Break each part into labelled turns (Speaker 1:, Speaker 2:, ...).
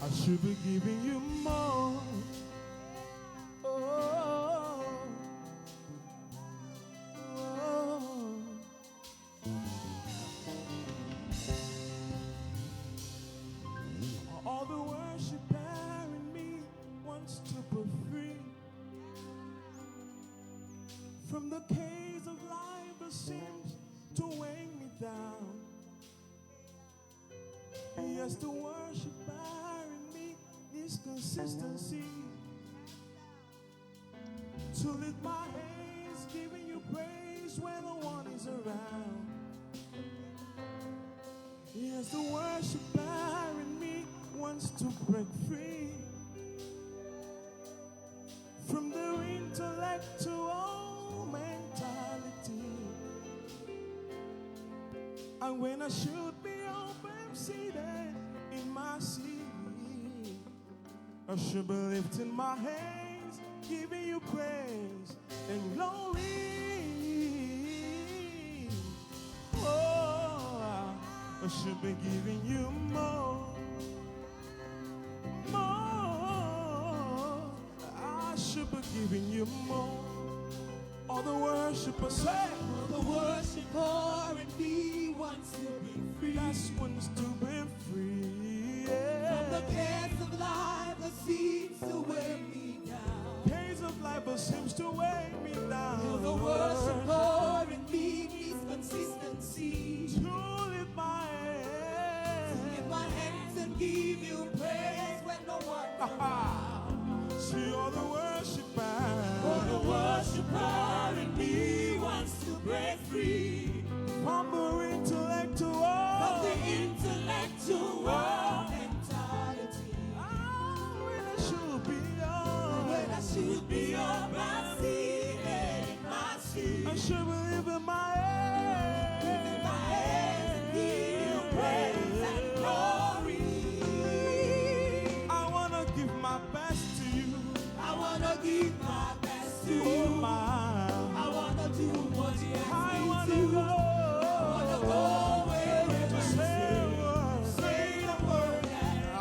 Speaker 1: I should be giving you more. Oh, oh. All the worshiper in me wants to be free from the cares of life that seems to weigh me down. Yes, the worshiper in me needs consistency to lift my hands, giving you praise when no one is around. Yes, the worshiper in me wants to break free from the intellectual mentality. And when I should be up and seated in my seat, I should be lifting my hands, giving you praise and glory. Oh, I should be giving you more, more. I should be giving you more. All the worshipers say,
Speaker 2: all the worshiper in me wants to be free.
Speaker 1: that's wants to be free. Yeah.
Speaker 2: From the cares of life that seems to weigh me down.
Speaker 1: Cares of life that seems to weigh me down.
Speaker 2: All the worshiper in me needs consistency
Speaker 1: to lift my hands,
Speaker 2: to lift my hands and give you praise when no one around.
Speaker 1: See all the worshippers.
Speaker 2: All the worshiper in me wants to break free
Speaker 1: from the intellectual
Speaker 2: mentality.
Speaker 1: When I should be up,
Speaker 2: when I should be up and seated in my seat,
Speaker 1: I should be lifting my hands,
Speaker 2: lifting my hands and give you praise and glory.
Speaker 1: I wanna give my best to you.
Speaker 2: I wanna give my best to
Speaker 1: Oh
Speaker 2: you.
Speaker 1: my,
Speaker 2: I wanna do what you ask
Speaker 1: I
Speaker 2: me
Speaker 1: wanna
Speaker 2: to.
Speaker 1: go.
Speaker 2: I wanna go wherever you
Speaker 1: Say
Speaker 2: say.
Speaker 1: a word.
Speaker 2: Say the word and
Speaker 1: I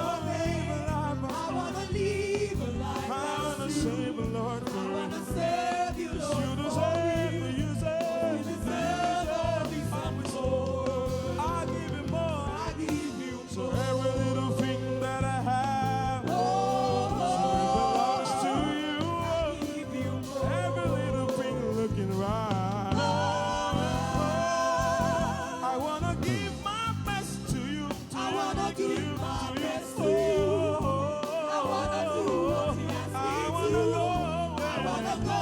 Speaker 1: wanna live a life.
Speaker 2: I wanna live a life
Speaker 1: I wanna
Speaker 2: that's
Speaker 1: save
Speaker 2: true.
Speaker 1: the Lord
Speaker 2: I wanna
Speaker 1: for
Speaker 2: serve you, Lord.
Speaker 1: you deserve, you
Speaker 2: You
Speaker 1: deserve,
Speaker 2: deserve all this and more.
Speaker 1: I give you more.
Speaker 2: I give you
Speaker 1: So
Speaker 2: more.
Speaker 1: every little thing that I have,
Speaker 2: Oh,
Speaker 1: belongs to you.
Speaker 2: give you more.
Speaker 1: Every little thing looking right. I wanna give my best to you.
Speaker 2: I wanna give my best to you. I wanna do what you ask me
Speaker 1: I wanna
Speaker 2: to.
Speaker 1: go.
Speaker 2: I wanna go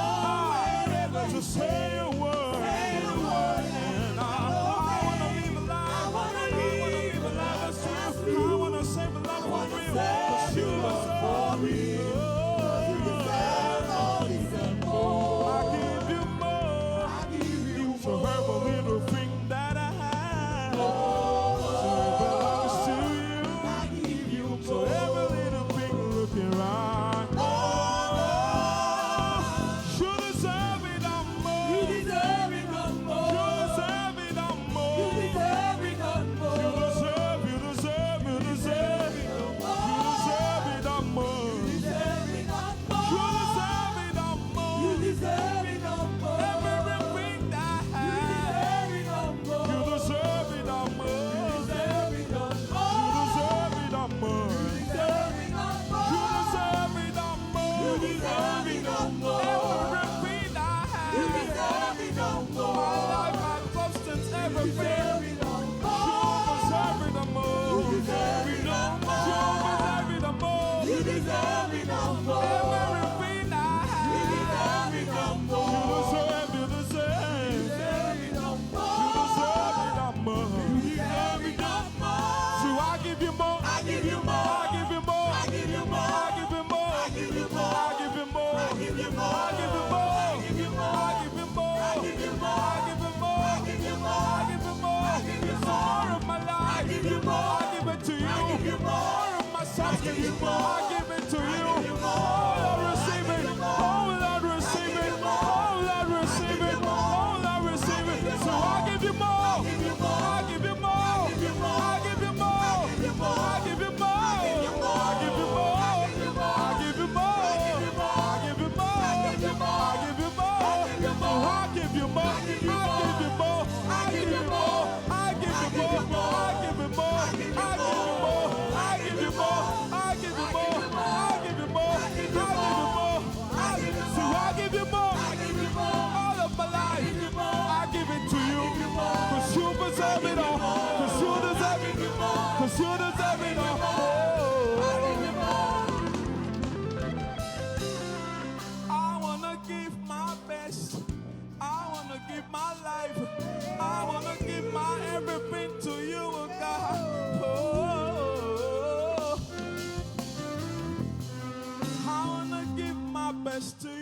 Speaker 2: wherever
Speaker 1: To
Speaker 2: you
Speaker 1: say a word.
Speaker 2: say a word
Speaker 1: And I wanna live a life.
Speaker 2: I wanna
Speaker 1: live a
Speaker 2: live
Speaker 1: life
Speaker 2: a
Speaker 1: that's
Speaker 2: life
Speaker 1: true. I wanna save a life for real.
Speaker 2: serve
Speaker 1: 'Cause you
Speaker 2: you, Lord,
Speaker 1: deserve
Speaker 2: for
Speaker 1: it.
Speaker 2: real. You
Speaker 1: Oh,
Speaker 2: deserve all this and more.
Speaker 1: I give you more.
Speaker 2: I give you
Speaker 1: So every little thing that I have,
Speaker 2: more.
Speaker 1: belongs to you.
Speaker 2: I give you
Speaker 1: So
Speaker 2: more.
Speaker 1: every little thing looking right. You deserve it and more.
Speaker 2: You deserve it and more.
Speaker 1: You deserve it and more.
Speaker 2: You deserve it and more.
Speaker 1: You deserve, you deserve, you deserve it. You deserve it and more.
Speaker 2: You deserve it and more.
Speaker 1: You deserve it and more.
Speaker 2: You deserve it and more.
Speaker 1: Everything that I
Speaker 2: You
Speaker 1: have.
Speaker 2: deserve it and more.
Speaker 1: You deserve it and
Speaker 2: You
Speaker 1: more.
Speaker 2: deserve it and
Speaker 1: You
Speaker 2: more.
Speaker 1: deserve it and more.
Speaker 2: You deserve it and more.
Speaker 1: You deserve it and more.
Speaker 2: You deserve it and more.
Speaker 1: Everything I have.
Speaker 2: You deserve it and
Speaker 1: My
Speaker 2: more.
Speaker 1: life, my substance,
Speaker 2: You
Speaker 1: everything.
Speaker 2: deserve it and
Speaker 1: You
Speaker 2: more.
Speaker 1: deserve it and more.
Speaker 2: You deserve it and more.
Speaker 1: You deserve it and more.
Speaker 2: You deserve it and more.
Speaker 1: Everything I have.
Speaker 2: You deserve it and more.
Speaker 1: You deserve, you deserve.
Speaker 2: You deserve it and
Speaker 1: You
Speaker 2: more.
Speaker 1: deserve it and more.
Speaker 2: You deserve it and more.
Speaker 1: So I give you more.
Speaker 2: I give you more.
Speaker 1: I give you more.
Speaker 2: I give you more.
Speaker 1: I give you more.
Speaker 2: I give you more.
Speaker 1: I give you more.
Speaker 2: I give you more.
Speaker 1: I give you more.
Speaker 2: I give you more.
Speaker 1: I give you more.
Speaker 2: I give you more.
Speaker 1: I give you more.
Speaker 2: I give you more.
Speaker 1: I give you more.
Speaker 2: I give you
Speaker 1: So
Speaker 2: more.
Speaker 1: more of my life.
Speaker 2: I give you more.
Speaker 1: I give it to you.
Speaker 2: I give you more.
Speaker 1: More of my substance.
Speaker 2: I give you more.
Speaker 1: I give it to you.
Speaker 2: give you more.
Speaker 1: Oh Lord, receive
Speaker 2: I
Speaker 1: it.
Speaker 2: give you more.
Speaker 1: Oh Lord, receive
Speaker 2: I give
Speaker 1: it.
Speaker 2: you more.
Speaker 1: Oh Lord, receive
Speaker 2: give
Speaker 1: it.
Speaker 2: you more.
Speaker 1: Oh Lord, receive
Speaker 2: I give
Speaker 1: it.
Speaker 2: you
Speaker 1: So
Speaker 2: more.
Speaker 1: I give you more.
Speaker 2: I give you more.
Speaker 1: I give you more.
Speaker 2: I give you more.
Speaker 1: I give you more.
Speaker 2: I give you more.
Speaker 1: I give you more.
Speaker 2: I give you more.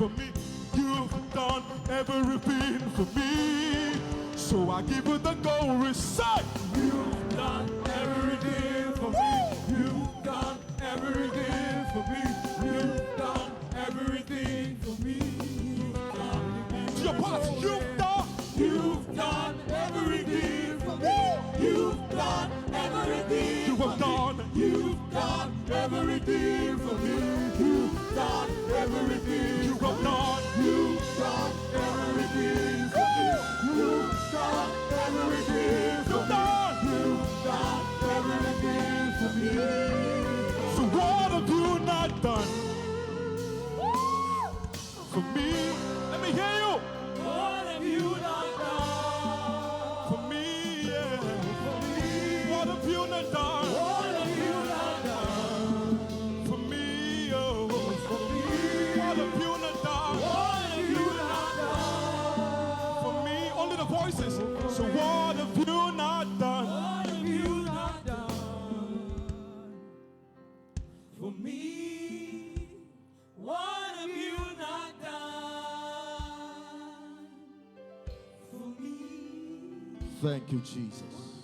Speaker 1: for me. You've done everything for me. So I give you the glory. Say,
Speaker 2: You've done everything for me. You've done everything for me. You've done everything for me.
Speaker 1: to your part, you've done.
Speaker 2: You've done everything for me. You've done everything.
Speaker 1: You have done.
Speaker 2: You've done everything for me. You've done everything.
Speaker 1: You have done.
Speaker 2: You've done everything for me. You've done everything for me. You've done everything for me.
Speaker 1: So what have you not done for me? Let me hear you.
Speaker 2: What have you not done
Speaker 1: For me, yeah.
Speaker 2: for me?
Speaker 1: What have you not done
Speaker 2: What have you not done
Speaker 1: for me? Oh,
Speaker 2: for me?
Speaker 1: what have you not done
Speaker 2: What have you not done
Speaker 1: for me? Only the voices. So what have you not done
Speaker 2: What have you not done for me? What have you not done for me?
Speaker 1: Thank you, Jesus.